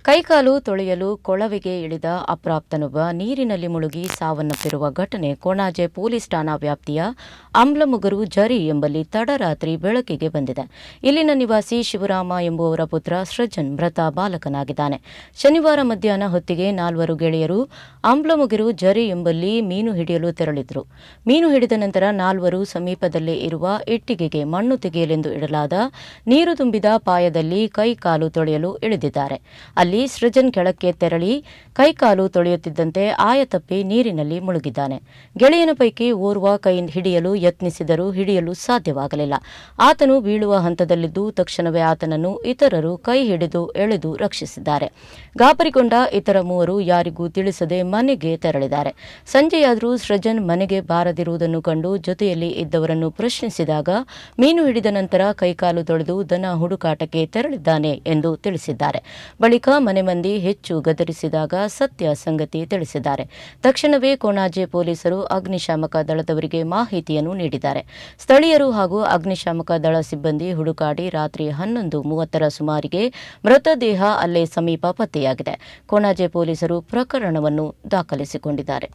ಕೈಕಾಲು ತೊಳೆಯಲು ಕೊಳವೆಗೆ ಇಳಿದ ಅಪ್ರಾಪ್ತನೊಬ್ಬ ನೀರಿನಲ್ಲಿ ಮುಳುಗಿ ಸಾವನ್ನಪ್ಪಿರುವ ಘಟನೆ ಕೊಣಾಜೆ ಪೊಲೀಸ್ ಠಾಣಾ ವ್ಯಾಪ್ತಿಯ ಅಂಬ್ಲಮುಗರು ಜರಿ ಎಂಬಲ್ಲಿ ತಡರಾತ್ರಿ ಬೆಳಕಿಗೆ ಬಂದಿದೆ. ಇಲ್ಲಿನ ನಿವಾಸಿ ಶಿವರಾಮ ಎಂಬುವರ ಪುತ್ರ ಸೃಜನ್ ಮೃತ ಬಾಲಕನಾಗಿದ್ದಾನೆ. ಶನಿವಾರ ಮಧ್ಯಾಹ್ನ ಹೊತ್ತಿಗೆ 4 ಗೆಳೆಯರು ಅಂಬ್ಲಮುಗರು ಜರಿ ಎಂಬಲ್ಲಿ ಮೀನು ಹಿಡಿಯಲು ತೆರಳಿದ್ರು. ಮೀನು ಹಿಡಿದ ನಂತರ 4 ಸಮೀಪದಲ್ಲೇ ಇರುವ ಇಟ್ಟಿಗೆಗೆ ಮಣ್ಣು ತೆಗೆಯಲೆಂದು ಇಡಲಾದ ನೀರು ತುಂಬಿದ ಪಾಯದಲ್ಲಿ ಕೈಕಾಲು ತೊಳೆಯಲು ಇಳಿದಿದ್ದಾರೆ. ಅಲ್ಲಿ ಸೃಜನ್ ಕೆಳಕ್ಕೆ ತೆರಳಿ ಕೈಕಾಲು ತೊಳೆಯುತ್ತಿದ್ದಂತೆ ಆಯತಪ್ಪಿ ನೀರಿನಲ್ಲಿ ಮುಳುಗಿದ್ದಾನೆ. ಗೆಳೆಯನ ಪೈಕಿ ಓರ್ವ ಕೈ ಹಿಡಿಯಲು ಯತ್ನಿಸಿದರೂ ಹಿಡಿಯಲು ಸಾಧ್ಯವಾಗಲಿಲ್ಲ. ಆತನು ಬೀಳುವ ಹಂತದಲ್ಲಿದ್ದು ತಕ್ಷಣವೇ ಆತನನ್ನು ಇತರರು ಕೈ ಹಿಡಿದು ಎಳೆದು ರಕ್ಷಿಸಿದ್ದಾರೆ. ಗಾಬರಿಗೊಂಡ ಇತರ 3 ಯಾರಿಗೂ ತಿಳಿಸದೆ ಮನೆಗೆ ತೆರಳಿದ್ದಾರೆ. ಸಂಜೆಯಾದರೂ ಸೃಜನ್ ಮನೆಗೆ ಬಾರದಿರುವುದನ್ನು ಕಂಡು ಜೊತೆಯಲ್ಲಿ ಇದ್ದವರನ್ನು ಪ್ರಶ್ನಿಸಿದಾಗ ಮೀನು ಹಿಡಿದ ನಂತರ ಕೈಕಾಲು ತೊಳೆದು ದನ ಹುಡುಕಾಟಕ್ಕೆ ತೆರಳಿದ್ದಾನೆ ಎಂದು ತಿಳಿಸಿದ್ದಾರೆ. ಬಳಿಕ ಮನೆ ಮಂದಿ ಹೆಚ್ಚು ಗದರಿಸಿದಾಗ ಸತ್ಯ ಸಂಗತಿ ತಿಳಿಸಿದ್ದಾರೆ. ತಕ್ಷಣವೇ ಕೊಣಾಜೆ ಪೊಲೀಸರು ಅಗ್ನಿಶಾಮಕ ದಳದವರಿಗೆ ಮಾಹಿತಿಯನ್ನು ನೀಡಿದ್ದಾರೆ. ಸ್ಥಳೀಯರು ಹಾಗೂ ಅಗ್ನಿಶಾಮಕ ದಳ ಸಿಬ್ಬಂದಿ ಹುಡುಕಾಡಿ ರಾತ್ರಿ 11:30 ಸುಮಾರಿಗೆ ಮೃತದೇಹ ಅಲ್ಲೇ ಸಮೀಪ ಪತ್ತೆಯಾಗಿದೆ. ಕೊಣಾಜೆ ಪೊಲೀಸರು ಪ್ರಕರಣವನ್ನು ದಾಖಲಿಸಿಕೊಂಡಿದ್ದಾರೆ.